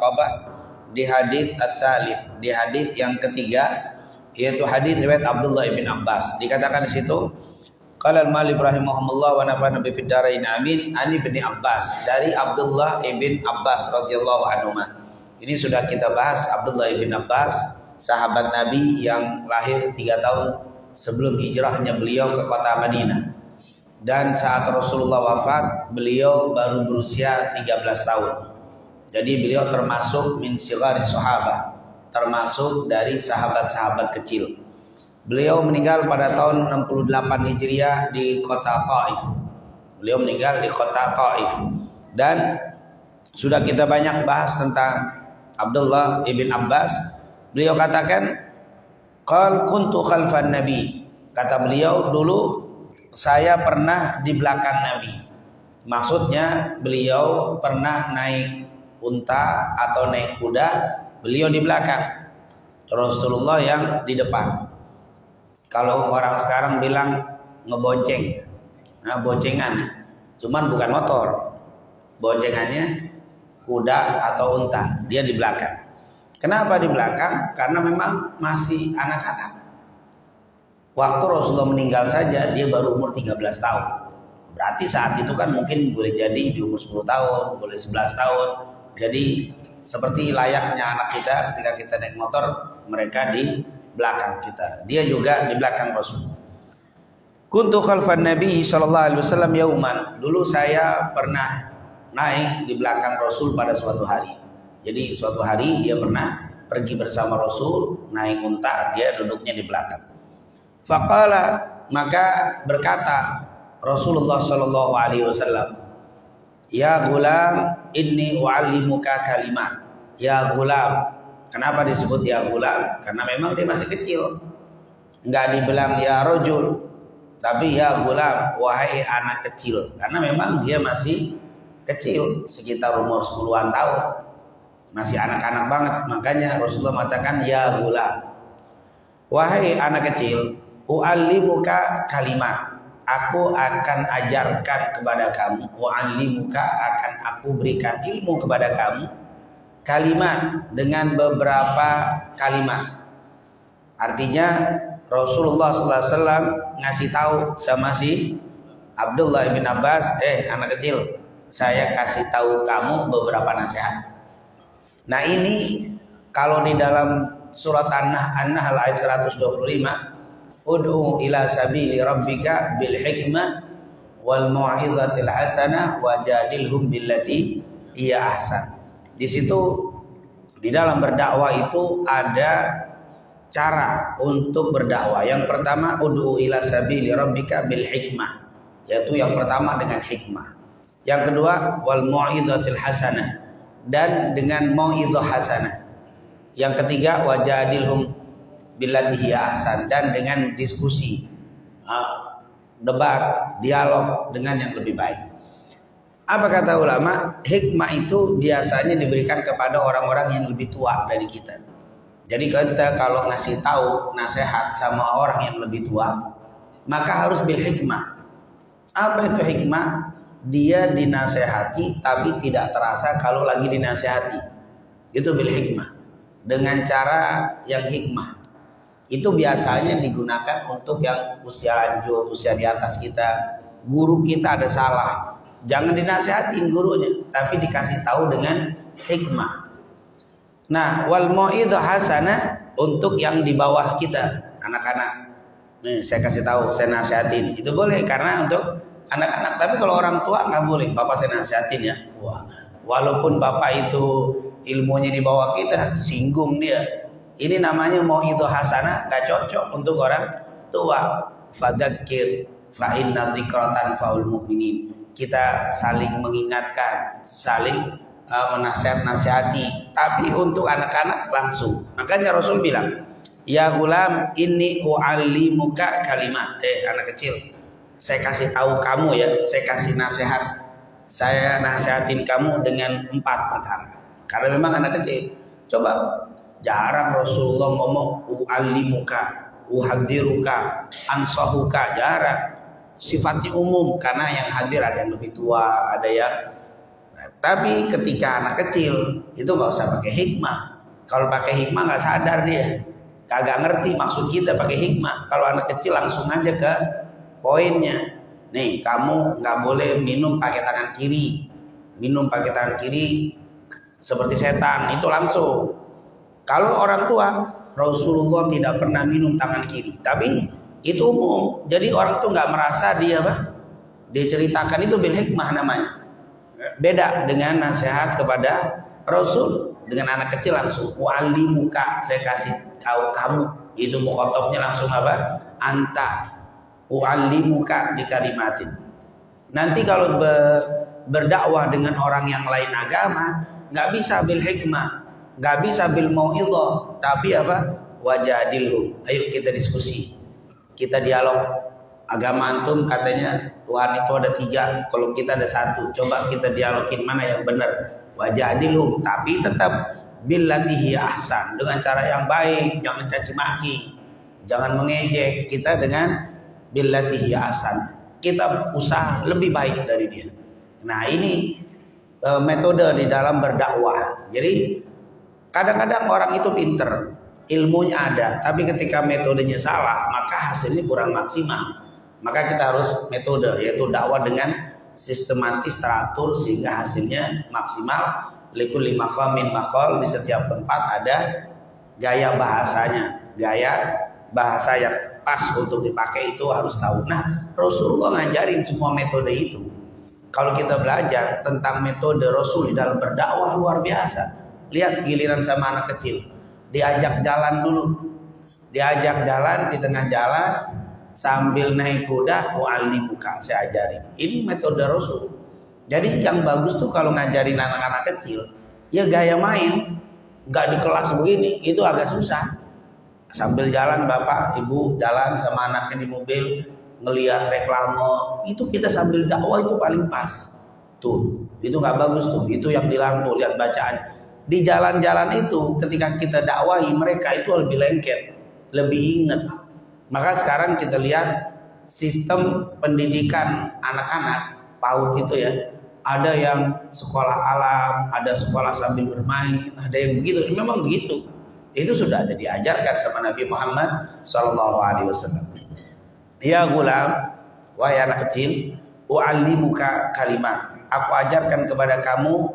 Qabah di hadis ats-tsalits, di hadis yang ketiga, yaitu hadis riwayat Abdullah bin Abbas. Dikatakan di situ, qala al-Malik rahimahumullah wa nafa'ana bi fid dharain amin, ani bin Abbas, dari Abdullah bin Abbas radhiyallahu anhu. Ini sudah kita bahas. Abdullah bin Abbas, sahabat Nabi yang lahir 3 tahun sebelum hijrahnya beliau ke kota Madinah. Dan saat Rasulullah wafat, beliau baru berusia 13 tahun. Jadi beliau termasuk min sigari sahabah, termasuk dari sahabat-sahabat kecil. Beliau meninggal pada tahun 68 Hijriah di kota Taif. Beliau meninggal di kota Taif. Dan sudah kita banyak bahas tentang Abdullah ibn Abbas. Beliau katakan, qal kuntu khalfan nabi. Kata beliau, dulu saya pernah di belakang Nabi. Maksudnya beliau pernah naik unta atau naik kuda, beliau di belakang, Rasulullah yang di depan. Kalau orang sekarang bilang ngebonceng, nah boncengan, cuman bukan motor, boncengannya kuda atau unta, dia di belakang. Kenapa di belakang? Karena memang masih anak-anak. Waktu Rasulullah meninggal saja dia baru umur 13 tahun. Berarti saat itu kan mungkin boleh jadi di umur 10 tahun, boleh 11 tahun. Jadi seperti layaknya anak kita ketika kita naik motor, mereka di belakang kita. Dia juga di belakang Rasul. Kuntu khalfan Nabi sallallahu alaihi wasallam yauman. Dulu saya pernah naik di belakang Rasul pada suatu hari. Jadi suatu hari dia pernah pergi bersama Rasul, naik unta, dia duduknya di belakang. Faqala, maka berkata Rasulullah sallallahu alaihi wasallam, ya gulam, inni u'allimuka kalimat. Ya gulam. Kenapa disebut ya gulam? Karena memang dia masih kecil. Enggak dibilang ya rajul, tapi ya gulam, wahai anak kecil. Karena memang dia masih kecil, sekitar umur 10-an tahun. Masih anak-anak banget. Makanya Rasulullah mengatakan ya gulam. Wahai anak kecil, u'allimuka kalimat. Aku akan ajarkan kepada kamu, wa'allimuka, akan aku berikan ilmu kepada kamu, kalimat, dengan beberapa kalimat. Artinya Rasulullah SAW ngasih tahu sama si Abdullah bin Abbas, anak kecil, saya kasih tahu kamu beberapa nasihat. Nah ini kalau di dalam surat An-Nahl ayat 125, ud'u ila sabili rabbika bil hikmah wal mau'izatil hasanah wajadilhum billati hiya ahsan. Di situ di dalam berdakwah itu ada cara untuk berdakwah. Yang pertama, ud'u ila sabili rabbika bil hikmah, yaitu yang pertama dengan hikmah. Yang kedua, wal mau'izatil hasanah, dan dengan mau'izah hasanah. Yang ketiga, wajadilhum billati hiya ahsan, dan dengan diskusi, debat, dialog dengan yang lebih baik. Apa kata ulama? Hikmah itu biasanya diberikan kepada orang-orang yang lebih tua dari kita. Jadi kita kalau ngasih tahu nasihat sama orang yang lebih tua, maka harus bil hikmah. Apa itu hikmah? Dia dinasehati tapi tidak terasa kalau lagi dinasehati. Itu bil hikmah. Dengan cara yang hikmah. Itu biasanya digunakan untuk yang usia lanjut, usia di atas kita. Guru kita ada salah, jangan dinasehatin gurunya, tapi dikasih tahu dengan hikmah. Nah, wal mau'izah hasanah, untuk yang di bawah kita, anak-anak. Nih, saya kasih tahu, saya nasihatin. Itu boleh karena untuk anak-anak, tapi kalau orang tua nggak boleh. Bapak saya nasihatin ya. Wah, walaupun bapak itu ilmunya di bawah kita, singgung dia. Ini namanya mau'izah hasanah, gak cocok untuk orang tua. Fadzakir fa inna dzikra tanfa'ul mu'minin. Kita saling mengingatkan, saling menasihati, tapi untuk anak-anak langsung. Makanya Rasul bilang, ya gulam, inni u'allimuka kalimat. Anak kecil, saya kasih tahu kamu ya, saya kasih nasihat. Saya nasihatin kamu dengan 4 perkara. Karena memang anak kecil. Coba, jarang Rasulullah ngomong u'allimuka, uhadziruka, ansahuka, jarang. Sifatnya umum karena yang hadir ada yang lebih tua, ada yang Tapi ketika anak kecil itu nggak usah pakai hikmah. Kalau pakai hikmah nggak sadar dia, kagak ngerti maksud kita pakai hikmah. Kalau anak kecil langsung aja ke poinnya. Nih, kamu nggak boleh minum pakai tangan kiri. Minum pakai tangan kiri seperti setan, itu langsung. Kalau orang tua, Rasulullah tidak pernah minum tangan kiri, tapi itu umum. Jadi orang tuh nggak merasa dia dia ceritakan itu bil hikmah namanya. Beda dengan nasihat kepada Rasul. Dengan anak kecil langsung muka, saya kasih tahu kamu. Itu mukhatabnya langsung apa? Anta muka di kalimatin. Nanti kalau berdakwah dengan orang yang lain agama, nggak bisa bil hikmah, nggak bisa bil mau'idhah, tapi apa? Wajadilhum. Ayo kita diskusi, kita dialog. Agama antum katanya Tuhan itu ada 3, kalau kita ada 1. Coba kita dialogin mana yang benar. Wajadilhum, tapi tetap billati hiya ahsan, dengan cara yang baik, jangan caci maki, jangan mengejek. Kita dengan billati hiya ahsan, kita usaha lebih baik dari dia. Nah, ini metode di dalam berdakwah. Jadi kadang-kadang orang itu pinter, ilmunya ada, tapi ketika metodenya salah, maka hasilnya kurang maksimal. Maka kita harus metode, yaitu dakwah dengan sistematis, teratur, sehingga hasilnya maksimal. Likulli maqamin maqal, di setiap tempat ada gaya bahasanya, gaya bahasa yang pas untuk dipakai itu harus tahu. Nah, Rasulullah ngajarin semua metode itu. Kalau kita belajar tentang metode Rasul di dalam berdakwah luar biasa. Lihat giliran sama anak kecil, diajak jalan dulu, diajak jalan, di tengah jalan sambil naik kuda, muka, saya ajarin. Ini metode Rasul. Jadi yang bagus tuh kalau ngajarin anak-anak kecil, ya gaya main, nggak di kelas begini, itu agak susah. Sambil jalan bapak, ibu jalan sama anaknya di mobil, ngelihat reklame, itu kita sambil dakwah itu paling pas. Tuh, itu nggak bagus tuh. Itu yang dilarang tuh, lihat bacaan. Di jalan-jalan itu, ketika kita dakwahi mereka itu lebih lengket, lebih inget. Maka sekarang kita lihat sistem pendidikan anak-anak PAUD itu ya, ada yang sekolah alam, ada sekolah sambil bermain, ada yang begitu. Memang begitu. Itu sudah ada diajarkan sama Nabi Muhammad SAW. Ya gulam, wahai anak kecil, u'allimuka kalimat. Aku ajarkan kepada kamu,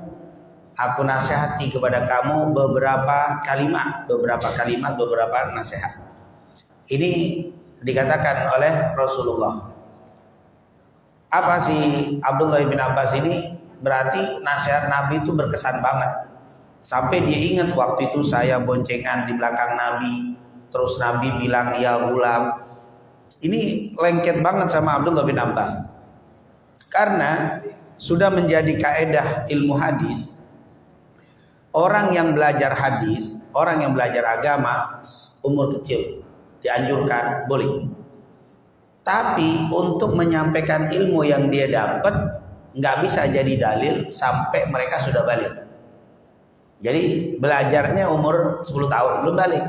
aku nasihati kepada kamu beberapa kalimat, beberapa nasihat. Ini dikatakan oleh Rasulullah. Apa sih Abdullah bin Abbas ini? Berarti nasihat Nabi itu berkesan banget. Sampai dia ingat waktu itu saya boncengan di belakang Nabi, terus Nabi bilang ya gulam. Ini lengket banget sama Abdullah bin Abbas. Karena sudah menjadi kaedah ilmu hadis. Orang yang belajar hadis, orang yang belajar agama umur kecil dianjurkan boleh. Tapi untuk menyampaikan ilmu yang dia dapat nggak bisa jadi dalil sampai mereka sudah balik. Jadi belajarnya umur 10 tahun belum balik.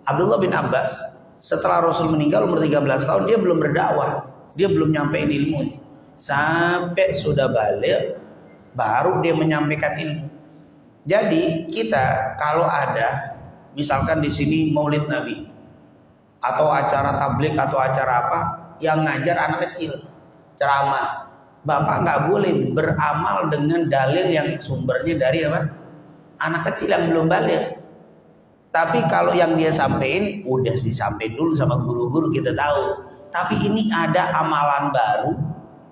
Abdullah bin Abbas setelah Rasul meninggal umur 13 tahun dia belum berdakwah, dia belum nyampein ilmu. Sampai sudah balik baru dia menyampaikan ilmu. Jadi kita kalau ada misalkan di sini Maulid Nabi atau acara tablik atau acara apa yang ngajar anak kecil ceramah, bapak nggak boleh beramal dengan dalil yang sumbernya dari apa? Anak kecil yang belum balik. Tapi kalau yang dia sampein udah disampaikan dulu sama guru-guru kita tahu. Tapi ini ada amalan baru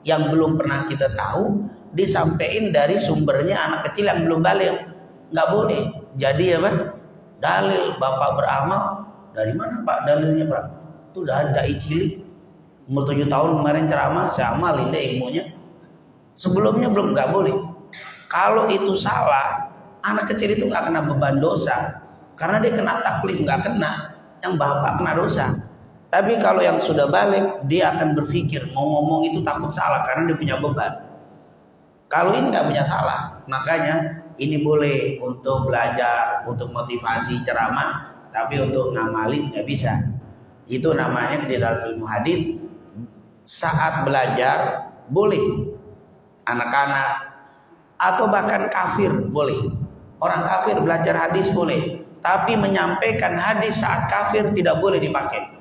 yang belum pernah kita tahu, disampaikan dari sumbernya anak kecil yang belum balik. Nggak boleh. Jadi apa? Dalil bapak beramal dari mana pak? Dalilnya pak? Itu udah ada cilik umur 7 tahun kemarin ceramah, saya amalin deh ilmunya. Sebelumnya belum, nggak boleh. Kalau itu salah, anak kecil itu nggak kena beban dosa, karena dia kena taklif, nggak kena yang bapak kena dosa. Tapi kalau yang sudah balik, dia akan berpikir mau ngomong itu takut salah karena dia punya beban. Kalau ini nggak punya salah, makanya ini boleh untuk belajar, untuk motivasi ceramah, tapi untuk ngamalin nggak bisa. Itu namanya di dalam ilmu hadis. Saat belajar boleh anak-anak atau bahkan kafir boleh. Orang kafir belajar hadis boleh, tapi menyampaikan hadis saat kafir tidak boleh dipakai.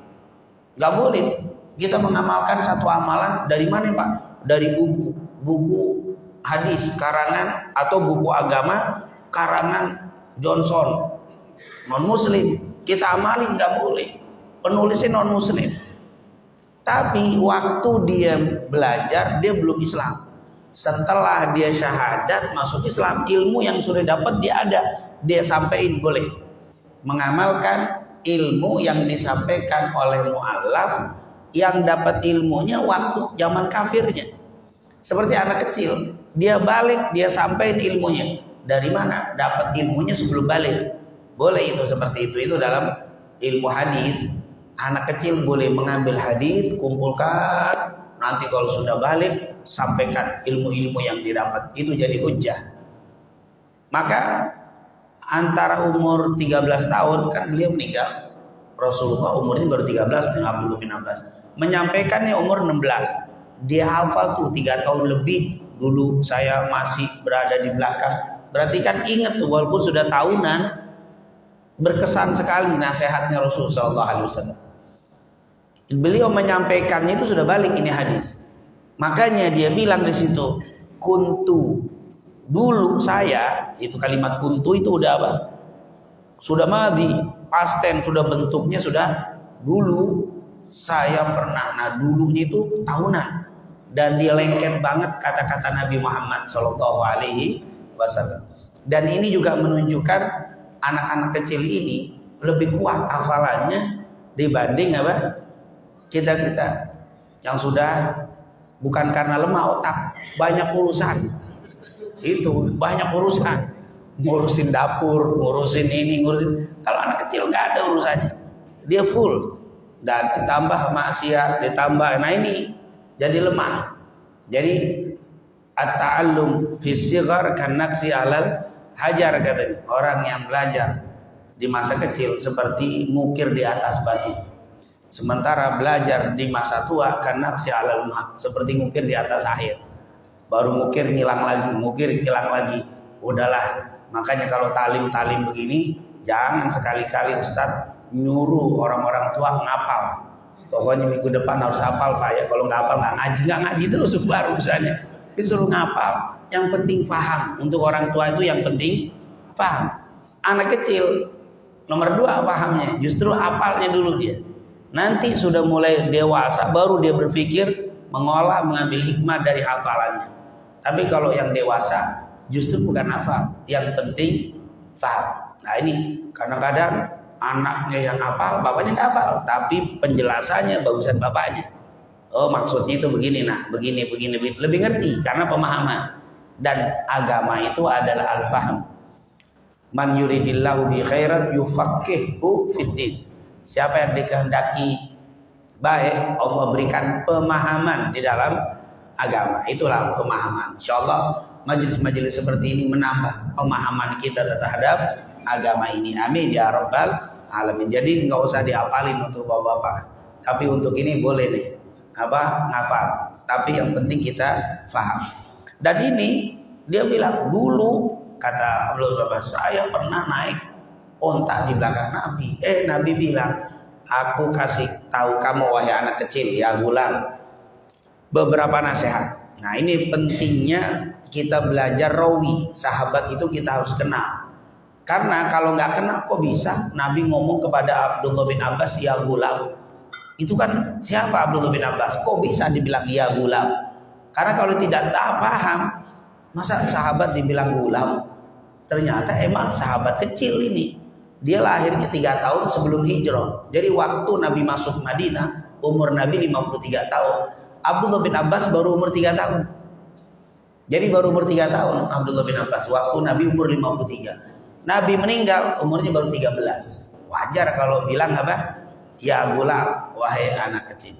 Gak boleh. Kita mengamalkan satu amalan dari mana Pak? Dari buku hadis karangan atau buku agama karangan Johnson, non muslim. Kita amalin gak boleh. Penulisnya non muslim. Tapi waktu dia belajar dia belum Islam. Setelah dia syahadat masuk Islam, ilmu yang sudah dapat dia ada, dia sampaikan boleh. Mengamalkan ilmu yang disampaikan oleh mu'allaf yang dapat ilmunya waktu zaman kafirnya. Seperti anak kecil, dia balik, dia sampaikan ilmunya. Dari mana? Dapat ilmunya sebelum balik. Boleh itu seperti itu. Itu dalam ilmu hadis. Anak kecil boleh mengambil hadis, kumpulkan, nanti kalau sudah balik sampaikan ilmu-ilmu yang didapat. Itu jadi hujjah. Maka antara umur 13 tahun kan beliau meninggal. Rasulullah umurnya baru 13 nih, Abdullah bin Abbas. Menyampaikannya umur 16. Dia hafal tuh 3 tahun lebih. Dulu saya masih berada di belakang. Berarti kan ingat tuh walaupun sudah tahunan, berkesan sekali nasihatnya Rasulullah SAW. Beliau menyampaikannya itu sudah balik ini hadis. Makanya dia bilang di situ, kuntu, dulu saya, itu kalimat kuntu itu udah apa? Sudah madhi, past tense, sudah bentuknya sudah dulu saya pernah. Nah dulunya itu tahunan. Dan dia lengket banget kata-kata Nabi Muhammad SAW. Dan ini juga menunjukkan anak-anak kecil ini lebih kuat hafalannya dibanding apa? Kita yang sudah bukan karena lemah otak, banyak urusan. Itu banyak urusan. Ngurusin dapur, ngurusin ini, ngurusin. Kalau anak kecil nggak ada urusannya. Dia full. Dan ditambah maksiat, ditambah. Nah ini jadi lemah. Jadi at-ta'allum fi sighar kan-naqsi 'alal hajar katanya. Orang yang belajar di masa kecil seperti ngukir di atas batu. Sementara belajar di masa tua karena si alal ma, seperti ngukir di atas air. Baru ngukir ngilang lagi, ngukir hilang lagi. Udahlah. Makanya kalau talim begini, jangan sekali-kali Ustadz nyuruh orang-orang tua ngapal. Pokoknya minggu depan harus hafal Pak ya. Kalau nggak hafal nggak ngaji terus baru urusannya. Disuruh ngapal. Yang penting faham. Untuk orang tua itu yang penting faham. Anak kecil nomor 2 pahamnya, justru hafalnya dulu dia. Nanti sudah mulai dewasa baru dia berpikir mengolah, mengambil hikmah dari hafalannya. Tapi kalau yang dewasa justru bukan hafal, yang penting faham. Nah ini kadang-kadang anaknya yang hafal, bapaknya nggak hafal, tapi penjelasannya bagusan bapaknya. Oh maksudnya itu begini, nah begini, lebih ngerti karena pemahaman. Dan agama itu adalah al-faham. Man yuridillahu bi khairan yufaqihu fid din. Siapa yang dikehendaki baik, Allah berikan pemahaman di dalam agama. Itulah pemahaman. Insyaallah majelis-majelis seperti ini menambah pemahaman kita terhadap agama ini. Amin ya rabbal alamin. Jadi nggak usah dihafalin untuk bapak-bapak. Tapi untuk ini boleh deh ngafal. Tapi yang penting kita faham. Dan ini dia bilang dulu, kata Abdul Bapak, saya pernah naik onta di belakang Nabi. Nabi bilang, aku kasih tahu kamu wahai anak kecil ya gulam, beberapa nasihat. Nah ini pentingnya kita belajar rawi. Sahabat itu kita harus kenal. Karena kalau nggak kenal kok bisa Nabi ngomong kepada Abdullah bin Abbas ya gulam. Itu kan siapa Abdullah bin Abbas? Kok bisa dibilang ya gulam? Karena kalau tidak paham, masa sahabat dibilang gulam? Ternyata emang sahabat kecil ini. Dia lahirnya 3 tahun sebelum hijrah. Jadi waktu Nabi masuk Madinah, umur Nabi 53 tahun. Abdullah bin Abbas baru umur 3 tahun. Jadi baru umur 3 tahun Abdullah bin Abbas. Waktu Nabi umur 53. Nabi meninggal umurnya baru 13. Wajar kalau bilang apa? Ya gulam, wahai anak kecil.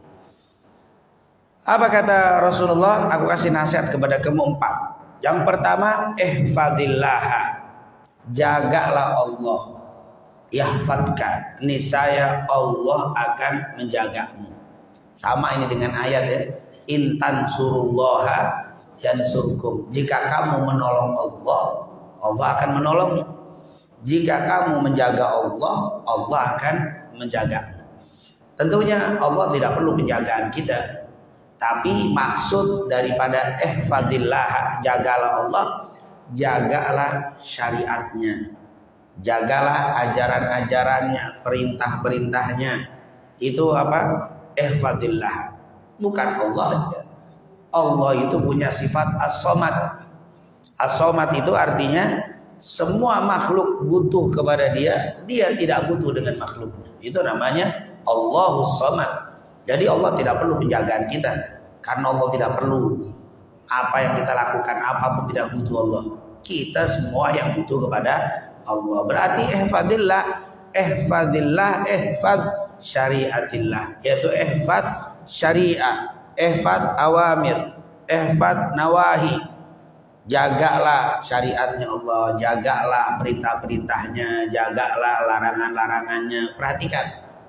Apa kata Rasulullah? Aku kasih nasihat kepada kamu 4. Yang pertama, ihfadillaha. Jagalah Allah. Yahfadka, niscaya Allah akan menjagamu. Sama ini dengan ayat ya. Intan surullaha yansurkum. Jika kamu menolong Allah, Allah akan menolongmu. Jika kamu menjaga Allah, Allah akan menjagamu. Tentunya Allah tidak perlu penjagaan kita. Tapi maksud daripada ihfadillah, jagalah Allah, jagalah syariatnya, jagalah ajaran-ajarannya, perintah-perintahnya. Itu apa? Ihfadillah. Bukan Allah. Allah itu punya sifat as-somad. As-somad itu artinya semua makhluk butuh kepada dia, dia tidak butuh dengan makhluknya. Itu namanya Allahus Somad. Jadi Allah tidak perlu penjagaan kita, karena Allah tidak perlu. Apa yang kita lakukan, apapun tidak butuh Allah. Kita semua yang butuh kepada Allah. Berarti ihfadillah, ihfadillah, ihfad syariatillah, yaitu ihfad syariah, ihfad awamir, ihfad nawahi. Jagalah syariatnya Allah, jagalah perintah-perintahnya, jagalah larangan-larangannya. Perhatikan,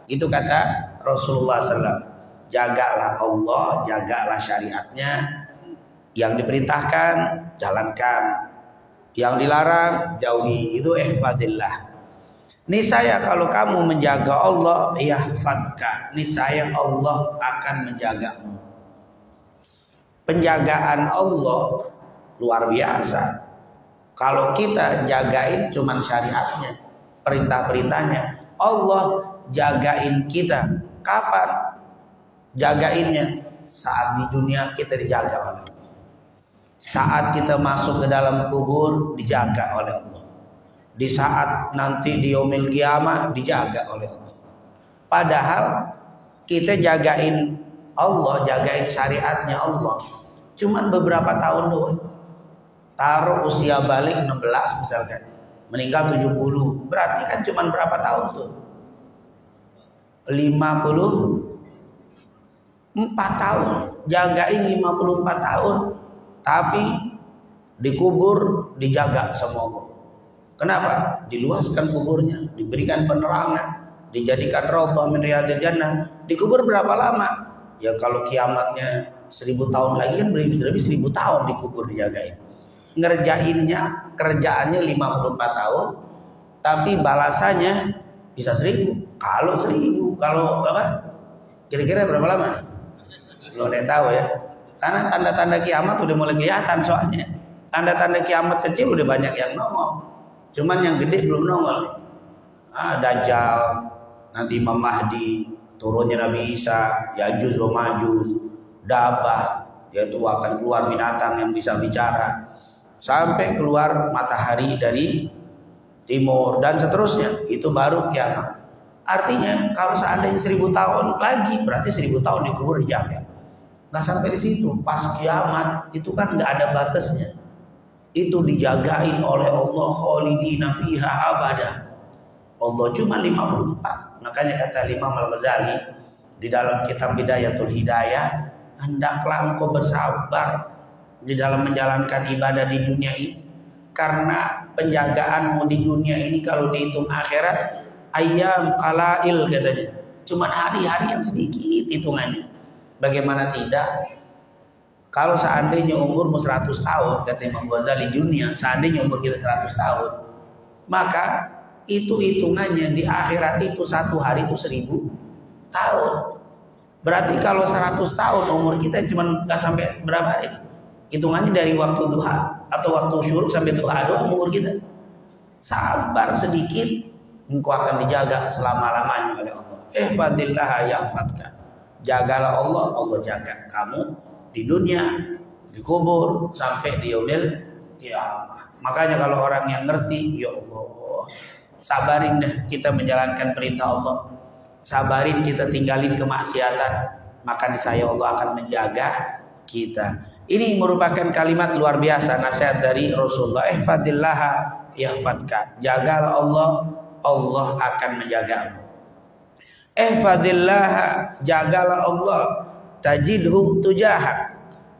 itu kata Rasulullah SAW. Jagalah Allah, jagalah syariatnya. Yang diperintahkan, jalankan. Yang dilarang, jauhi. Itu ihfadillah. Niscaya kalau kamu menjaga Allah, yahfadka. Niscaya Allah akan menjagamu. Penjagaan Allah luar biasa. Kalau kita jagain cuman syariatnya, perintah-perintahnya, Allah jagain kita. Kapan jagainnya? Saat di dunia kita dijaga oleh Allah. Saat kita masuk ke dalam kubur dijaga oleh Allah. Di saat nanti di yaumil qiyamah dijaga oleh Allah. Padahal kita jagain Allah, jagain syariatnya Allah cuman beberapa tahun doang. Taruh usia balik 16 misalkan, meninggal 70, berarti kan cuman berapa tahun tuh? 54 tahun. Jagain 54 tahun, tapi dikubur dijaga sama Allah. Kenapa? Diluaskan kuburnya, diberikan penerangan, dijadikan raudhah min riyadil jannah. Dikubur berapa lama? Ya kalau kiamatnya 1000 tahun lagi kan lebih 1000 tahun dikubur dijagain. Ngerjainnya, kerjaannya 54 tahun, tapi balasannya bisa 1000. Kalau 1000, kalau apa? Kira-kira berapa lama nih? Belum ada yang tahu ya. Karena tanda-tanda kiamat udah mulai kelihatan soalnya. Tanda-tanda kiamat kecil udah banyak yang nongol. Cuman yang gede belum nongol nih. Dajjal, nanti Imam Mahdi, turunnya Nabi Isa, Yajuj wa Majuj, Dabah, yaitu akan keluar binatang yang bisa bicara, sampai keluar matahari dari timur dan seterusnya. Itu baru kiamat. Artinya kalau seandainya 1000 tahun lagi, berarti 1000 tahun dikubur dijaga. Nggak sampai di situ. Pas kiamat itu kan nggak ada batasnya. Itu dijagain oleh Allah, khalidina fiha abada. Allah cuma 54. Makanya kata Imam Al-Ghazali di dalam kitab Bidayatul Hidayah, hendaklah engkau bersabar di dalam menjalankan ibadah di dunia ini, karena penjagaanmu di dunia ini kalau dihitung akhirat ayyam qalail katanya, cuma hari-hari yang sedikit hitungannya. Bagaimana tidak? Kalau seandainya umurmu 100 tahun, kata Imam Ghazali, dunia, seandainya umur kita 100 tahun, maka itu hitungannya di akhirat itu satu hari itu 1000 tahun. Berarti kalau 100 tahun umur kita cuma nggak sampai berapa hari? Hitungannya dari waktu duha atau waktu syuruk sampai duha doang umur kita. Sabar sedikit, engkau akan dijaga selama-lamanya oleh Allah. Ihfadillah yahfadka. Jagalah Allah, Allah jaga kamu di dunia, di kubur, sampai di yaumil qiyamah. Makanya kalau orang yang ngerti, ya Allah, sabarin deh kita menjalankan perintah Allah. Sabarin kita tinggalin kemaksiatan, maka niscaya Allah akan menjaga kita. Ini merupakan kalimat luar biasa, nasihat dari Rasulullah. Ihfadillah yahfadka. Jagalah Allah, Allah akan menjagamu. Ihfadillah, jagalah Allah, tajidhu tujahak.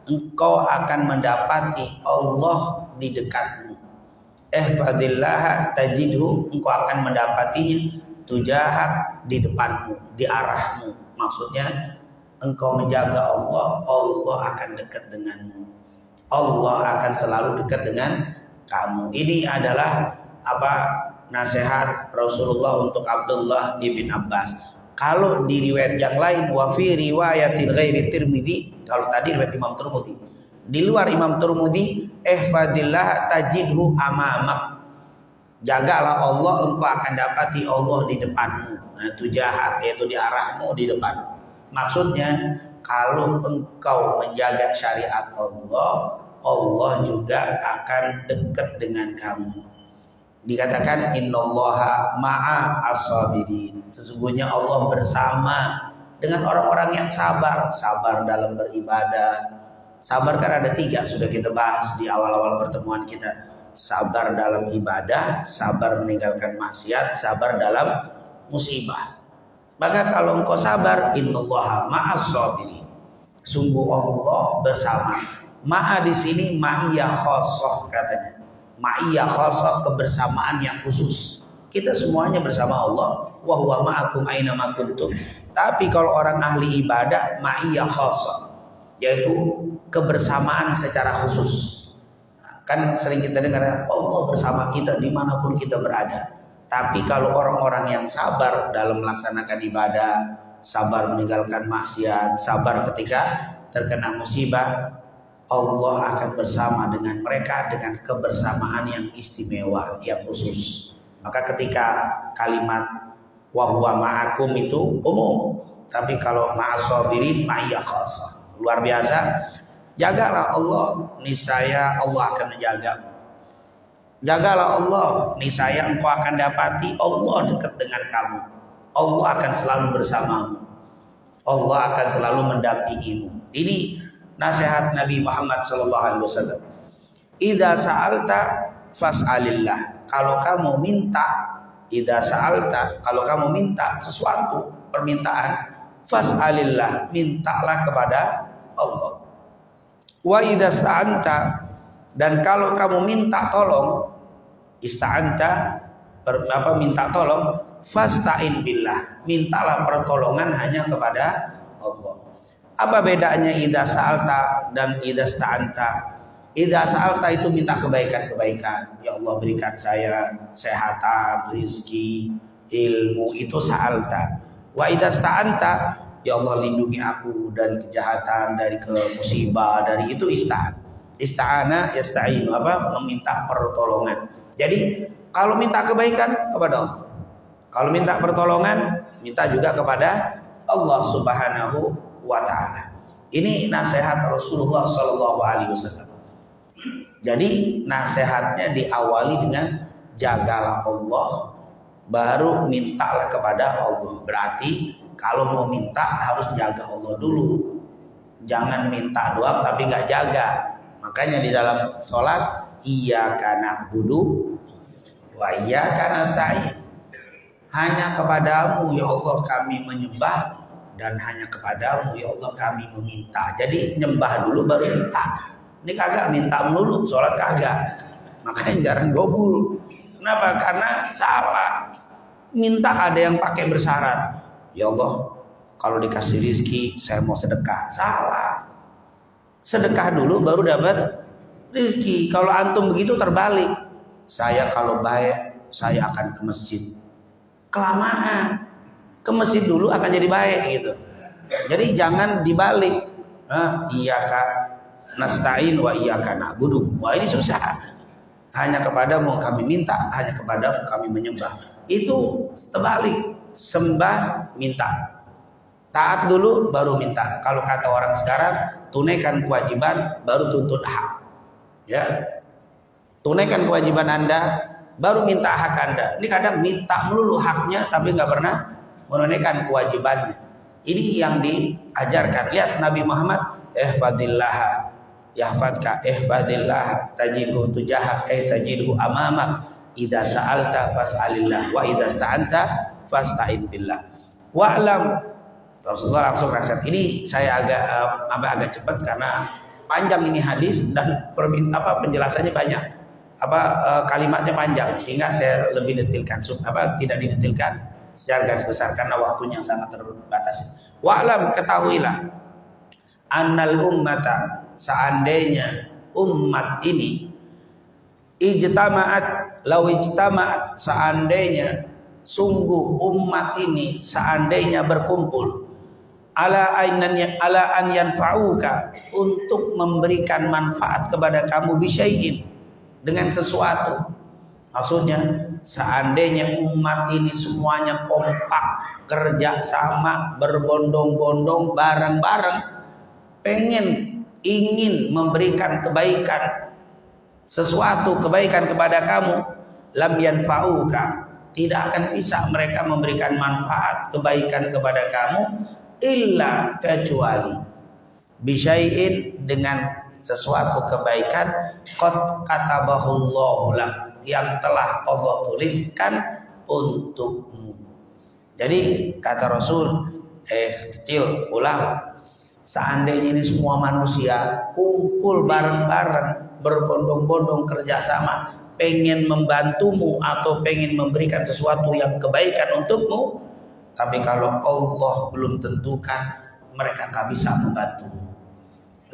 Engkau akan mendapati Allah di dekatmu. Ihfadillah tajidhu, engkau akan mendapatinya tujahak, di depanmu, di arahmu. Maksudnya engkau menjaga Allah, Allah akan dekat denganmu. Allah akan selalu dekat dengan kamu. Ini adalah nasihat Rasulullah untuk Abdullah ibn Abbas. Kalau di riwayat yang lain, wa fi riwayatin ghairi Tirmidzi, kalau tadi riwayat Imam Tirmidzi, di luar Imam Tirmidzi, ihfadillah tajidhu amamak. Jagalah Allah, engkau akan dapati Allah di depanmu. Nah, itu jahat, yaitu di arahmu, di depanmu. Maksudnya, kalau engkau menjaga syariat Allah, Allah juga akan dekat dengan kamu. Dikatakan innallaha ma'a as-sabirin. Sesungguhnya Allah bersama dengan orang-orang yang sabar. Sabar dalam beribadah. Sabar kan ada 3, sudah kita bahas di awal-awal pertemuan kita. Sabar dalam ibadah, sabar meninggalkan maksiat, sabar dalam musibah. Maka kalau engkau sabar, innallaha ma'as sabirin. Sungguh Allah bersama. Ma'a di sini ma'iyah khosoh katanya. Ma'iyah khosoh, kebersamaan yang khusus. Kita semuanya bersama Allah. Wa huwa ma'akum aina ma kuntum. Tapi kalau orang ahli ibadah, ma'iyah khosoh, yaitu kebersamaan secara khusus. Kan sering kita dengar Allah bersama kita dimanapun kita berada. Tapi kalau orang-orang yang sabar dalam melaksanakan ibadah, sabar meninggalkan maksiat, sabar ketika terkena musibah, Allah akan bersama dengan mereka dengan kebersamaan yang istimewa, yang khusus. Maka ketika kalimat wa huwa ma'akum itu umum, tapi kalau ma'as-sabirin ma'iyah khasah. Luar biasa. Jagalah Allah, niscaya Allah akan menjagamu. Jagalah Allah, niscaya engkau akan dapati Allah dekat dengan kamu. Allah akan selalu bersamamu. Allah akan selalu mendampingimu. Ini nasihat Nabi Muhammad SAW. Idza sa'alta fas'alillah. Kalau kamu minta, idza sa'alta, kalau kamu minta sesuatu, permintaan, fas'alillah, mintalah kepada Allah. Wa idza sta'anta, dan kalau kamu minta tolong, ista'anta, minta tolong, fasta'in billah, mintalah pertolongan hanya kepada Allah. Apa bedanya idza sa'alta dan idza sta'anta? Idza sa'alta itu minta kebaikan-kebaikan. Ya Allah berikan saya kesehatan, rezeki, ilmu, itu sa'alta. Wa idza sta'anta, ya Allah lindungi aku dari kejahatan, dari musibah, dari itu ista'an. Ista'ana yasta'inu, meminta pertolongan. Jadi kalau minta kebaikan kepada Allah, kalau minta pertolongan minta juga kepada Allah Subhanahu wa ta'ala. Ini nasihat Rasulullah SAW. Jadi nasihatnya diawali dengan jagalah Allah, baru mintalah kepada Allah. Berarti kalau mau minta harus jaga Allah dulu. Jangan minta doang tapi nggak jaga. Makanya di dalam sholat, iyyaka na'budu wa iyyaka nasta'in. Hanya kepadamu ya Allah kami menyembah, dan hanya kepadamu ya Allah kami meminta. Jadi nyembah dulu baru minta. Ini kagak minta melulu, sholat kagak. Makanya jarang gobul. Kenapa? Karena salah. Minta ada yang pakai bersyarat. Ya Allah, kalau dikasih rezeki saya mau sedekah. Salah. Sedekah dulu baru dapat rezeki. Kalau antum begitu terbalik. Saya kalau baik, saya akan ke masjid. Kelamaan. Ke masjid dulu akan jadi baik gitu. Jadi jangan dibalik. Iyyaka nasta'in wa iyyaka na'budu. Wah ini susah. Hanya kepadamu kami minta, hanya kepadamu kami menyembah. Itu terbalik. Sembah minta, taat dulu baru minta. Kalau kata orang sekarang, tunaikan kewajiban baru tuntut hak. Ya, tunaikan kewajiban Anda baru minta hak Anda. Ini kadang minta melulu haknya tapi nggak pernah menunaikan kewajibannya. Ini yang diajarkan. Lihat Nabi Muhammad, ihfadillah yahfadka, ihfadillah tajidhu tujahak, tajidhu amamak. Idza sa'alta fas'alillah wa idza sta'anta fasta'in billah. Wa'lam. Rasulullah langsung nasihat. Ini saya agak cepat karena panjang ini hadis dan penjelasannya banyak. Kalimatnya panjang sehingga saya lebih detilkan. Tidak didetilkan secara garis besar karena waktunya sangat terbatas. Wa'lam, ketahuilah annal ummata, seandainya umat ini ijtama'at seandainya sungguh umat ini seandainya berkumpul ala an yanfa'uka untuk memberikan manfaat kepada kamu bisyai'in dengan sesuatu. Maksudnya seandainya umat ini semuanya kompak, kerja sama, berbondong-bondong, bareng-bareng, ingin memberikan kebaikan, sesuatu kebaikan kepada kamu, lam yanfa'uka, tidak akan bisa mereka memberikan manfaat kebaikan kepada kamu illa kecuali bisyai'in dengan sesuatu kebaikan qad katabahullahu lak yang telah Allah tuliskan untukmu. Jadi kata Rasul, kecil ulang, seandainya ini semua manusia kumpul bareng-bareng, berbondong-bondong kerjasama, pengen membantumu atau pengen memberikan sesuatu yang kebaikan untukmu, tapi kalau Allah belum tentukan, mereka gak bisa membantumu.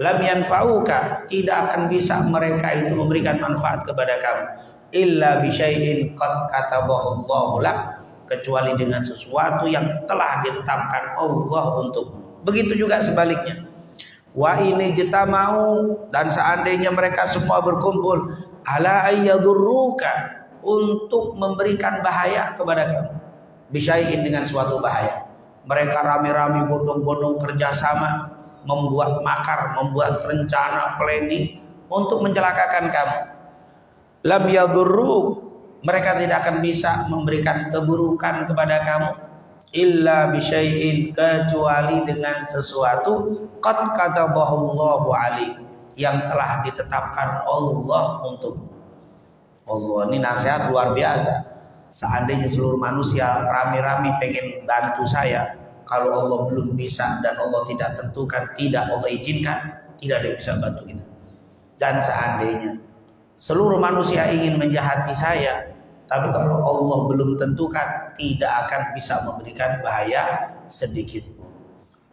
Lam yanfa'uka, tidak akan bisa mereka itu memberikan manfaat kepada kamu illa bisyai'in qad katabahullahu lak, kecuali dengan sesuatu yang telah ditetapkan Allah untukmu. Begitu juga sebaliknya. Wa ini jitamau, dan seandainya mereka semua berkumpul ala ayyadurruka, untuk memberikan bahaya kepada kamu, bisyai'in dengan suatu bahaya. Mereka rame-rame bondong-bondong kerjasama, membuat makar, membuat rencana, planning untuk mencelakakan kamu. Lam yadurruk, mereka tidak akan bisa memberikan keburukan kepada kamu illa bisyai'in, kecuali dengan sesuatu qad katabahullahu alaik, yang telah ditetapkan Allah untukmu. Allah, ini nasihat luar biasa. Seandainya seluruh manusia rame-rame pengen bantu saya, kalau Allah belum bisa dan Allah tidak tentukan, tidak Allah izinkan, tidak ada yang bisa bantu kita. Dan seandainya seluruh manusia ingin menjahati saya, tapi kalau Allah belum tentukan, tidak akan bisa memberikan bahaya sedikit pun.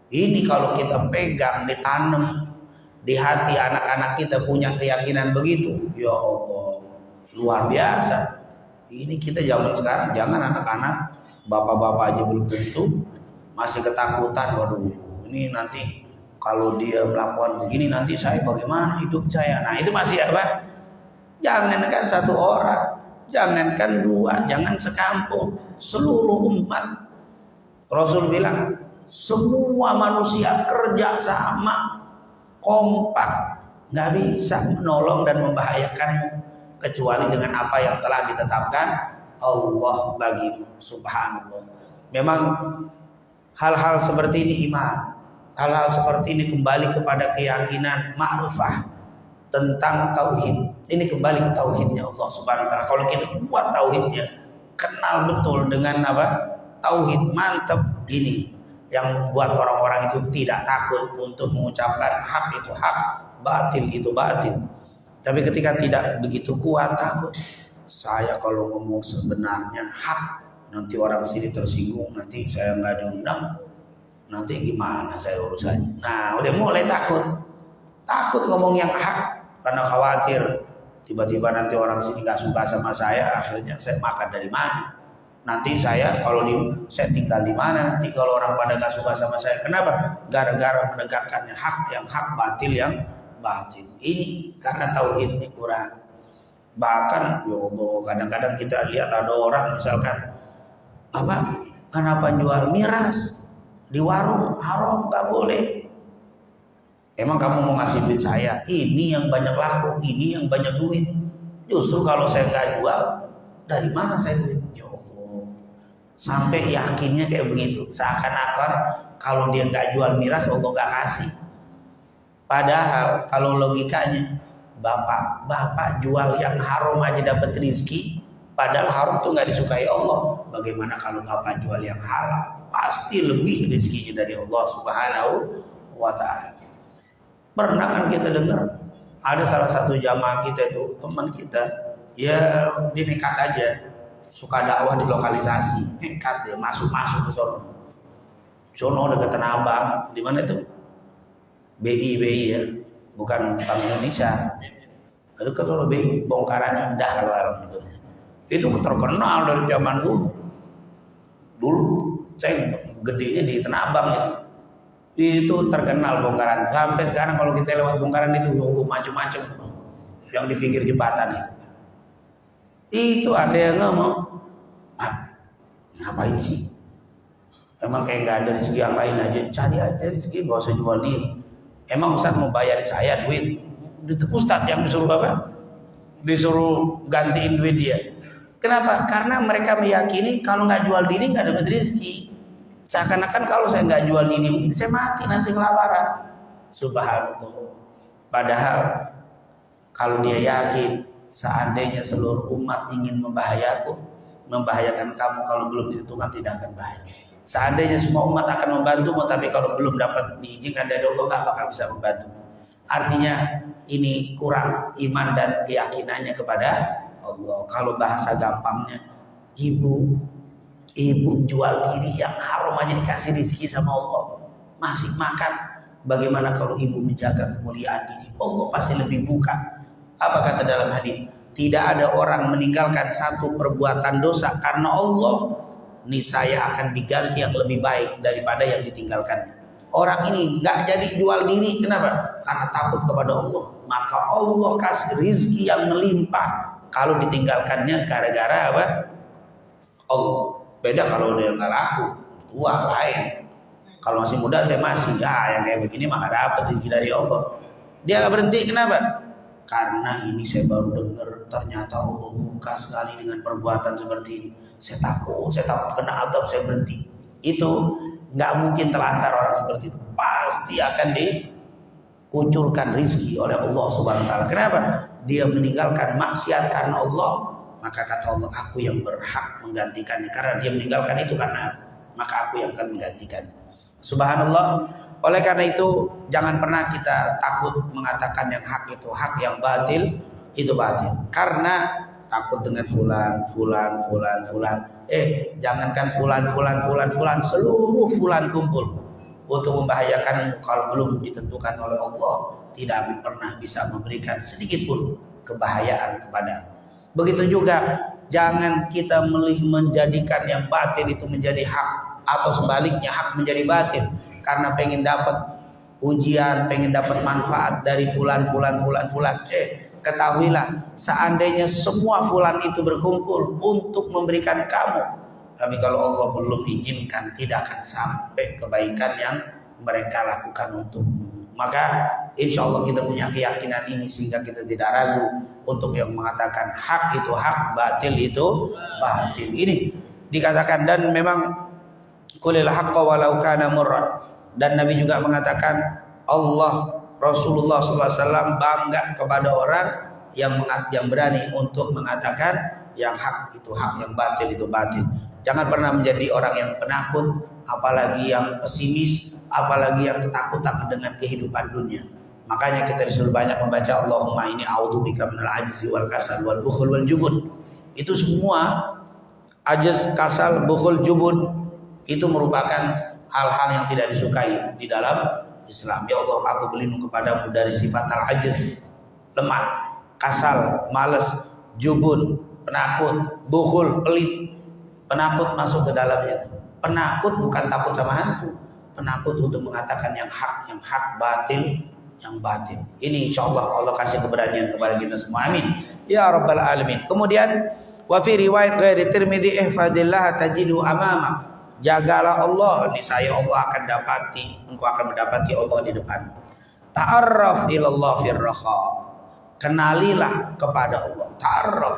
Ini kalau kita pegang, ditanam di hati anak-anak kita, punya keyakinan begitu, ya Allah, luar biasa. Ini kita zaman sekarang, jangan anak-anak, bapak-bapak aja belum tentu masih ketakutan. Waduh, ini nanti kalau dia melakukan begini, nanti saya bagaimana hidup saya? Nah itu masih apa? Jangankan satu orang, jangankan dua, jangan sekampung, seluruh umat. Rasul bilang semua manusia kerja sama, kompak, nggak bisa menolong dan membahayakanmu kecuali dengan apa yang telah ditetapkan Allah bagimu. Subhanallah. Memang hal-hal seperti ini iman, hal-hal seperti ini kembali kepada keyakinan ma'rifah tentang tauhid. Ini kembali ke tauhidnya Allah Subhanahu wa taala. Kalau kita kuat tauhidnya, kenal betul dengan apa? Tauhid mantap ini yang membuat orang-orang itu tidak takut untuk mengucapkan hak itu hak, batil itu batil. Tapi ketika tidak begitu kuat, takut, saya kalau ngomong sebenarnya hak, nanti orang sini tersinggung, nanti saya nggak diundang, nanti gimana saya urusannya. Nah udah mulai takut ngomong yang hak, karena khawatir tiba-tiba nanti orang sini nggak suka sama saya, akhirnya saya makan dari mana? Nanti saya saya tinggal di mana? Nanti kalau orang pada nggak suka sama saya, kenapa? Gara-gara menegakkannya hak yang hak, batil yang batil. Ini karena tauhidnya kurang. Bahkan ya Allah, kadang-kadang kita lihat ada orang misalkan apa? Kenapa jual miras di warung haram, nggak boleh. Emang kamu mau ngasih duit saya? Ini yang banyak laku, ini yang banyak duit. Justru kalau saya nggak jual, dari mana saya duit? Ya Allah, sampai yakinnya kayak begitu. Seakan-akan kalau dia nggak jual miras, Allah nggak kasih. Padahal kalau logikanya, bapak jual yang haram aja dapat rezeki, padahal haram tuh nggak disukai Allah. Bagaimana kalau bapak jual yang halal? Pasti lebih rezekinya dari Allah Subhanahu wa taala. Pernah kan kita dengar ada salah satu jamaah kita itu, teman kita, ya dia nekat aja, suka dakwah di lokalisasi, nekat dia masuk ke sono dekat Tanah Abang, di mana itu? BI ya, bukan Bank Indonesia, Itu kan lebih bongkaran indah kalau orang itu. Itu terkenal dari zaman dulu. Dulu saya gedenya di Tanah Abang itu terkenal bongkaran. Sampai sekarang kalau kita lewat bongkaran itu macam-macam yang di pinggir jembatan itu. Itu ada yang ngomong, ngapain sih? Emang kayak nggak ada rezeki yang lain aja, cari aja rezeki, nggak usah jual diri. Emang Ustaz mau bayar saya duit? Ustaz yang disuruh apa? Disuruh gantiin duit dia. Kenapa? Karena mereka meyakini kalau nggak jual diri nggak dapat rezeki. Seakan-akan kalau saya nggak jual diri, mungkin saya mati nanti kelaparan. Subhanallah. Padahal kalau dia yakin seandainya seluruh umat ingin membahayakan kamu, kalau belum ditentukan tidak akan bahaya. Seandainya semua umat akan membantumu, tapi kalau belum dapat diizinkan dari Allah nggak bakal bisa membantu. Artinya ini kurang iman dan keyakinannya kepada Allah. Kalau bahasa gampangnya, ibu jual diri yang haram aja dikasih rezeki sama Allah, masih makan. Bagaimana kalau ibu menjaga kemuliaan diri? Allah pasti lebih buka. Apa kata dalam hadis? Tidak ada orang meninggalkan satu perbuatan dosa karena Allah, niscaya akan diganti yang lebih baik daripada yang ditinggalkannya. Orang ini nggak jadi jual diri, kenapa? Karena takut kepada Allah. Maka Allah kasih rizki yang melimpah. Kalau ditinggalkannya gara-gara apa? Allah. Beda kalau dia nggak laku, tua lain. Kalau masih muda saya masih, yang kayak begini mah nggak dapat rezeki dari Allah. Dia nggak berhenti, kenapa? Karena ini saya baru dengar ternyata Allah murka sekali dengan perbuatan seperti ini. Saya takut kena adab, saya berhenti. Itu nggak mungkin terlantar orang seperti itu. Pasti akan dikucurkan rizki oleh Allah Subhanahu Wa Taala. Kenapa? Dia meninggalkan maksiat karena Allah. Maka kata Allah, aku yang berhak menggantikannya. Karena dia meninggalkan itu karena maka aku yang akan menggantikannya. Subhanallah. Oleh karena itu jangan pernah kita takut mengatakan yang hak itu hak, yang batil itu batil. Karena takut dengan fulan. Jangankan fulan, seluruh fulan kumpul untuk membahayakan kalau belum ditentukan oleh Allah, tidak akan pernah bisa memberikan sedikit pun kebahayaan kepadamu. Begitu juga jangan kita menjadikan yang batil itu menjadi hak, atau sebaliknya hak menjadi batil karena pengen dapat ujian, pengen dapat manfaat dari fulan. Ketahuilah seandainya semua fulan itu berkumpul untuk memberikan kamu, tapi kalau Allah belum izinkan, tidak akan sampai kebaikan yang mereka lakukan untukmu. Maka insya Allah kita punya keyakinan ini sehingga kita tidak ragu untuk yang mengatakan hak itu hak, batil itu batil. Ini dikatakan, dan memang qulil haqqa walau kana murran. Dan Nabi juga mengatakan Rasulullah SAW bangga kepada orang yang berani untuk mengatakan yang hak itu hak, yang batil itu batil. Jangan pernah menjadi orang yang penakut, apalagi yang pesimis, apalagi yang ketakutan dengan kehidupan dunia. Makanya kita disuruh banyak membaca Allahumma inni a'udzubika minal ajzi wal kasal wal bukhul wal jubun. Itu semua ajz, kasal, bukhul, jubun itu merupakan hal-hal yang tidak disukai di dalam Islam. Ya Allah, aku berlindung kepadamu dari sifat al-ajz, lemah, kasal, malas, jubun, penakut, bukhul, pelit. Penakut masuk ke dalamnya. Penakut bukan takut sama hantu, penakut untuk mengatakan yang hak, batil, yang batil. Ini insyaallah Allah kasih keberanian kepada kita semua. Amin ya rabbal alamin. Kemudian wa fi riwayat ghairi Tirmidzi, ihfadillah tajidu amamak. Jagalah Allah, niscaya Allah akan engkau akan mendapati Allah di depan. Ta'arraf ilallah firraha. Kenalilah kepada Allah. Ta'arraf,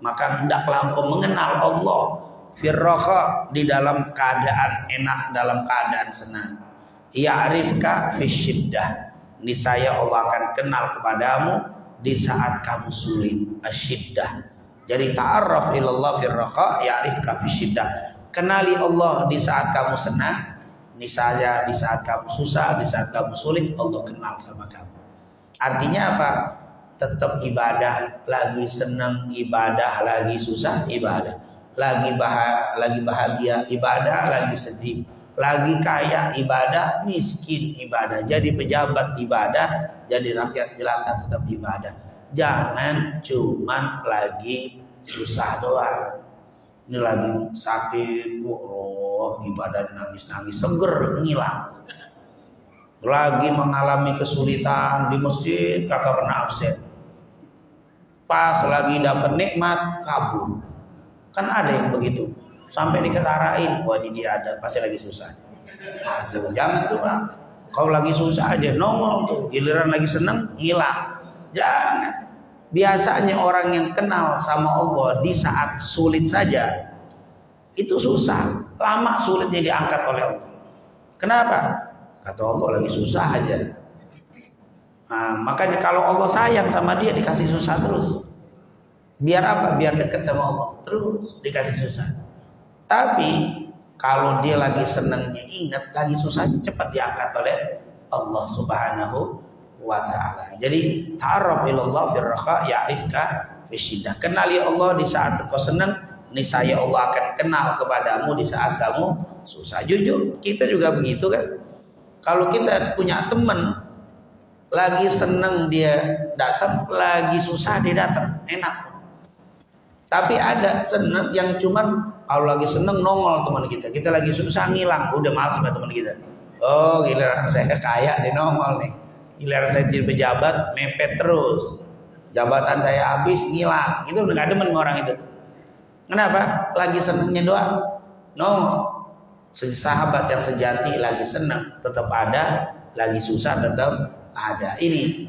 maka hendaklah engkau mengenal Allah firraha, di dalam keadaan enak, dalam keadaan senang. Ya'rifka fi syiddah. Niscaya Allah akan kenal kepadamu di saat kamu sulit, asyiddah. Jadi ta'arraf ilallah firraha, ya'rifka fi syiddah. Kenali Allah di saat kamu senang, niscaya di saat kamu susah, di saat kamu sulit, Allah kenal sama kamu. Artinya apa? Tetap ibadah, lagi senang ibadah, lagi susah ibadah, lagi bahagia ibadah, lagi sedih, lagi kaya ibadah, miskin ibadah, jadi pejabat ibadah, jadi rakyat jelata tetap ibadah. Jangan cuman lagi susah doang. Ini lagi sakit, ibadah nangis-nangis, seger ngilang. Lagi mengalami kesulitan di masjid, kagak pernah absen. Pas lagi dapat nikmat, kabur. Kan ada yang begitu. Sampai diketarain, wah ini dia ada, pasti lagi susah. Aduh, jangan tuh Bang. Kau lagi susah aja nongol tuh, giliran lagi seneng ngilang. Jangan. Biasanya orang yang kenal sama Allah di saat sulit saja itu susah, lama sulitnya diangkat oleh Allah. Kenapa? Kata Allah lagi susah aja. Nah, makanya kalau Allah sayang sama dia dikasih susah terus. Biar apa? Biar dekat sama Allah terus dikasih susah. Tapi kalau dia lagi senangnya ingat, lagi susahnya cepat diangkat oleh Allah Subhanahu wa ta'ala. Jadi ta'arraf ilallah fir raha ya'rifka fisyiddah. Kenali Allah di saat engkau senang, niscaya Allah akan kenal kepadamu di saat kamu susah. Jujur, kita juga begitu kan. Kalau kita punya teman lagi senang dia datang, lagi susah dia datang, enak. Tapi ada senang yang cuman kalau lagi seneng nongol teman kita. Kita lagi susah ngilang, udah malas sama teman kita. Oh, giliran saya kaya dia nongol nih. Giliran saya jadi pejabat mepet terus. Jabatan saya habis ngilang. Itu udah gak demen sama orang itu. Kenapa? Lagi senengnya doang. Nongol. Sahabat yang sejati lagi seneng tetap ada, lagi susah tetap ada. Ini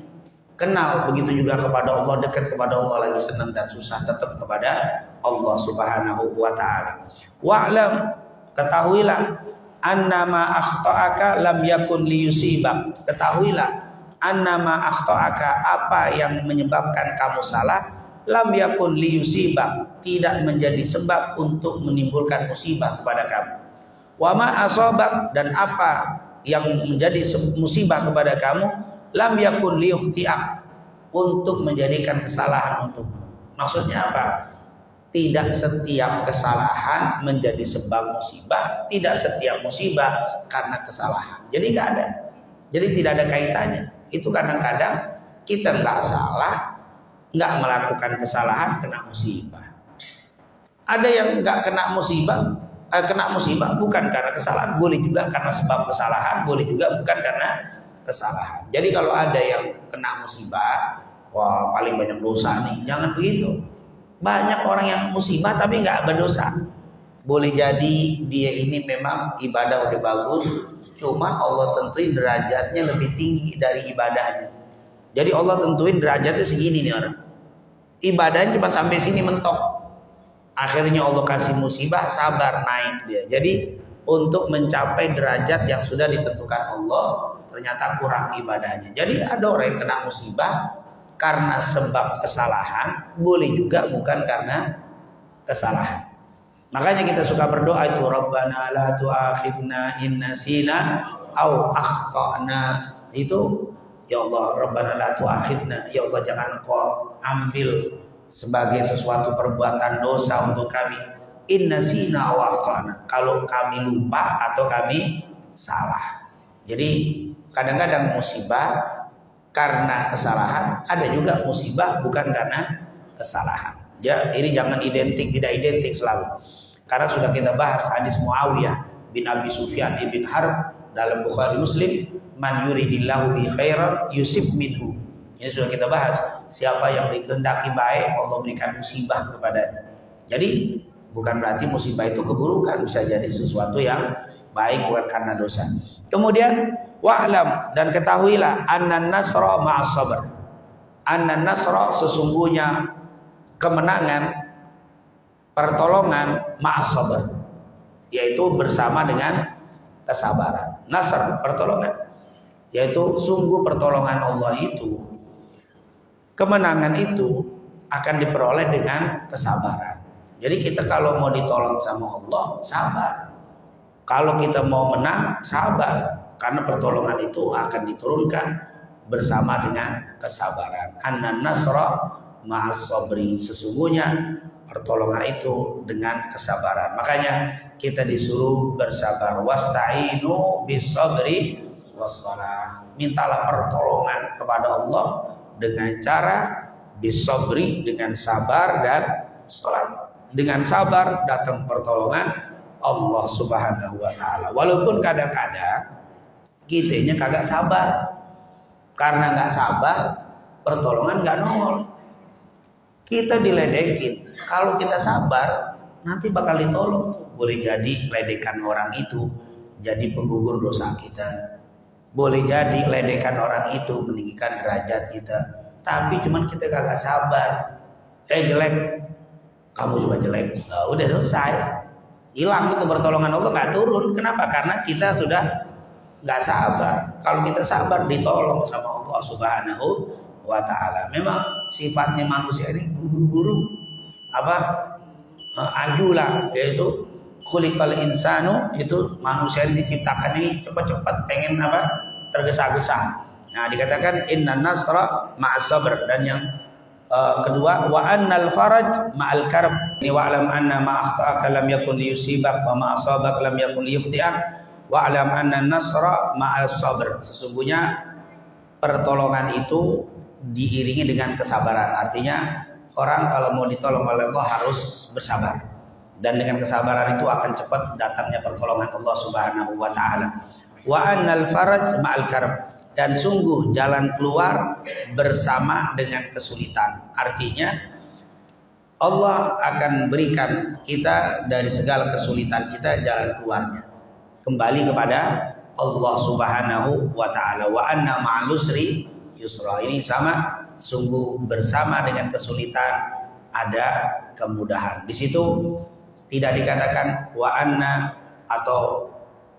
kenal begitu juga kepada Allah, dekat kepada Allah, lagi senang dan susah tetap kepada Allah Subhanahu wa ta'ala. Wa'lam, ketahuilah annama akhta'aka lam yakun liyusibak. Ketahuilah annama akhta'aka, apa yang menyebabkan kamu salah, lam yakun liyusibak, tidak menjadi sebab untuk menimbulkan musibah kepada kamu. Wa ma asabak, dan apa yang menjadi musibah kepada kamu, lam yakun liyukhti'ak, untuk menjadikan kesalahan untukmu. Maksudnya apa? Tidak setiap kesalahan menjadi sebab musibah, tidak setiap musibah karena kesalahan. Jadi nggak ada. Jadi tidak ada kaitannya. Itu kadang-kadang kita nggak salah, nggak melakukan kesalahan kena musibah. Ada yang nggak kena musibah bukan karena kesalahan, boleh juga karena sebab kesalahan, boleh juga bukan karena kesalahan. Jadi kalau ada yang kena musibah, wah paling banyak dosa nih. Jangan begitu. Banyak orang yang musibah tapi nggak berdosa. Boleh jadi dia ini memang ibadah udah bagus, cuma Allah tentuin derajatnya lebih tinggi dari ibadahnya. Jadi Allah tentuin derajatnya segini nih orang. Ibadahnya cuma sampai sini mentok. Akhirnya Allah kasih musibah, sabar naik dia. Jadi untuk mencapai derajat yang sudah ditentukan Allah, ternyata kurang ibadahnya. Jadi ada orang yang kena musibah karena sebab kesalahan, boleh juga bukan karena kesalahan. Makanya kita suka berdoa itu, Rabbana la tu'akhidna in nasina au akhtana. Itu ya Allah, Rabbana la tu'akhidna, ya Allah jangan Engkau ambil sebagai sesuatu perbuatan dosa untuk kami. In nasina au akhtana, kalau kami lupa atau kami salah. Jadi kadang-kadang musibah karena kesalahan, ada juga musibah bukan karena kesalahan. Ya, ini jangan tidak identik selalu. Karena sudah kita bahas hadis Muawiyah bin Abi Sufyan ibn Harb dalam Bukhari Muslim, man yuridillahu bi khairan yusib minhu. Ini sudah kita bahas. Siapa yang dikehendaki baik, Allah berikan musibah kepadanya. Jadi bukan berarti musibah itu keburukan, bisa jadi sesuatu yang baik bukan karena dosa. Kemudian wa'lam, dan ketahuilah annan nasra ma'as sabr. Annan nasra, sesungguhnya kemenangan, pertolongan, ma'as sabr, yaitu bersama dengan kesabaran. Nasr, pertolongan, yaitu sungguh pertolongan Allah itu, kemenangan itu akan diperoleh dengan kesabaran. Jadi kita kalau mau ditolong sama Allah, sabar. Kalau kita mau menang, sabar. Karena pertolongan itu akan diturunkan bersama dengan kesabaran. Annan nasra ma'as sabri, sesungguhnya pertolongan itu dengan kesabaran. Makanya kita disuruh bersabar. Wasta'inu bis sabri wassalah. Mintalah pertolongan kepada Allah dengan cara Bisabri, dengan sabar dan salat. Dengan sabar datang pertolongan Allah Subhanahu wa taala. Walaupun kadang-kadang kitanya kagak sabar. Karena nggak sabar, pertolongan nggak nongol. Kita diledekin. Kalau kita sabar, nanti bakal ditolong. Boleh jadi ledekan orang itu jadi penggugur dosa kita. Boleh jadi ledekan orang itu meninggikan derajat kita. Tapi cuman kita kagak sabar. Jelek, kamu juga jelek. Nah, udah selesai. Hilang itu pertolongan Allah, nggak turun. Kenapa? Karena kita sudah nggak sabar. Kalau kita sabar, ditolong sama Allah Subhanahu wa taala. Memang sifatnya manusia ini buru-buru ajula, yaitu khuliqal insanu, itu manusia yang diciptakan ini cepat-cepat pengen tergesa-gesa. Nah, dikatakan inna nasra ma'as sabr, dan yang kedua wa annal faraj ma'al karb. Wa alam anna ma akhta'aka lam yakun liyusibak wa ma asabak lam yakun liyukhti'ak wa alam anna nasra ma'al sabr. Sesungguhnya pertolongan itu diiringi dengan kesabaran. Artinya orang kalau mau ditolong oleh Allah harus bersabar. Dan dengan kesabaran itu akan cepat datangnya pertolongan Allah Subhanahu wa taala. Wa annal faraj ma'al karb, dan sungguh jalan keluar bersama dengan kesulitan. Artinya Allah akan berikan kita dari segala kesulitan kita jalan keluarnya. Kembali kepada Allah Subhanahu wa taala. Wa anna ma'al usri yusra. Ini sama, sungguh bersama dengan kesulitan ada kemudahan. Di situ tidak dikatakan wa anna atau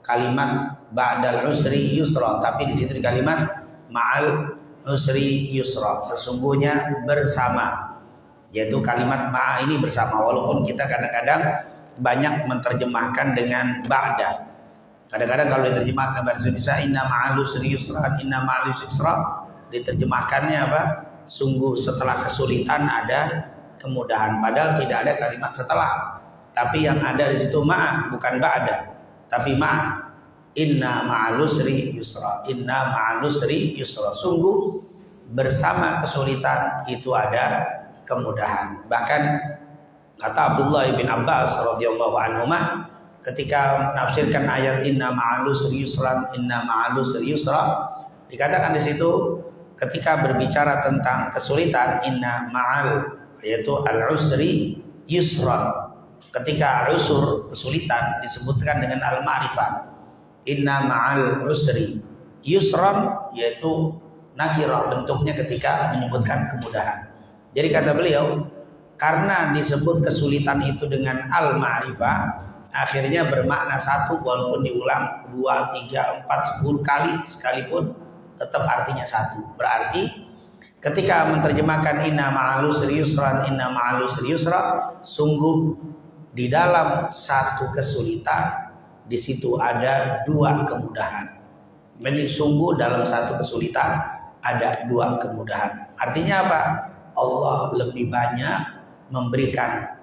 kalimat ba'dal usri yusra, tapi di situ di kalimat ma'al usri yusra, sesungguhnya bersama, yaitu kalimat ma'a ini bersama. Walaupun kita kadang-kadang banyak menerjemahkan dengan ba'da. Kadang-kadang kalau diterjemahkan bahasa Indonesia inna ma'al usri yusra, inna ma'al usri yusra, diterjemahkannya sungguh setelah kesulitan ada kemudahan, padahal tidak ada kalimat setelah. Tapi yang ada di situ ma'a, bukan ba'da, tapi ma'a. Inna ma'al usri yusra, inna ma'al usri yusra, sungguh bersama kesulitan itu ada kemudahan. Bahkan kata Abdullah bin Abbas radhiyallahu anhu ketika menafsirkan ayat inna ma'al usri yusra, inna ma'al usri yusra, dikatakan di situ ketika berbicara tentang kesulitan inna ma'al, yaitu al-usri yusra. Ketika al-usur kesulitan disebutkan dengan al-ma'rifah. Inna ma'al usri yusran, yaitu nakirah bentuknya ketika menyebutkan kemudahan. Jadi kata beliau, karena disebut kesulitan itu dengan al-ma'rifah, akhirnya bermakna satu, walaupun diulang 2, 3, 4, 10 kali sekalipun tetap artinya satu. Berarti ketika menerjemahkan inna ma'al usri yusran, inna ma'al usri yusra, sungguh di dalam satu kesulitan di situ ada dua kemudahan. Jadi sungguh dalam satu kesulitan ada dua kemudahan. Artinya apa? Allah lebih banyak memberikan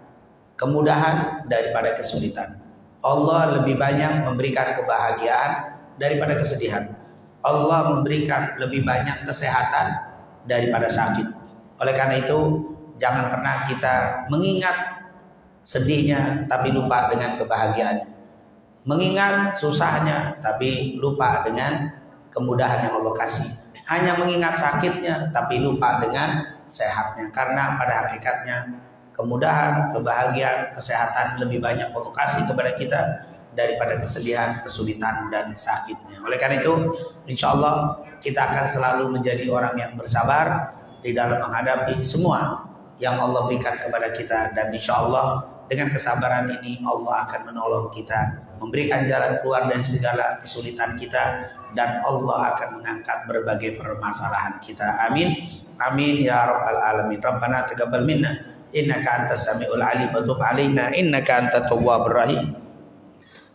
kemudahan daripada kesulitan. Allah lebih banyak memberikan kebahagiaan daripada kesedihan. Allah memberikan lebih banyak kesehatan daripada sakit. Oleh karena itu jangan pernah kita mengingat sedihnya tapi lupa dengan kebahagiaannya, mengingat susahnya tapi lupa dengan kemudahan yang Allah kasih, hanya mengingat sakitnya tapi lupa dengan sehatnya. Karena pada hakikatnya kemudahan, kebahagiaan, kesehatan lebih banyak Allah kasih kepada kita daripada kesedihan, kesulitan, dan sakitnya. Oleh karena itu insya Allah kita akan selalu menjadi orang yang bersabar di dalam menghadapi semua yang Allah berikan kepada kita, dan insya Allah dengan kesabaran ini Allah akan menolong kita, memberikan jalan keluar dari segala kesulitan kita, dan Allah akan mengangkat berbagai permasalahan kita. Amin. Amin ya rabbal alamin. Rabbana taqabbal minna innaka antas samiul alim wa tub alaina innaka antat tawwabur rahim.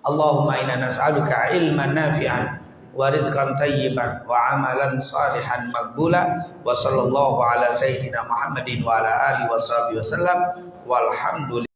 Allahumma inna nas'aluka ilman nafi'an wa rizqan tayyiban wa amalan salihan maqbula wa sallallahu ala sayyidina Muhammadin wa ala alihi wa sahbihi wasallam walhamdulillah.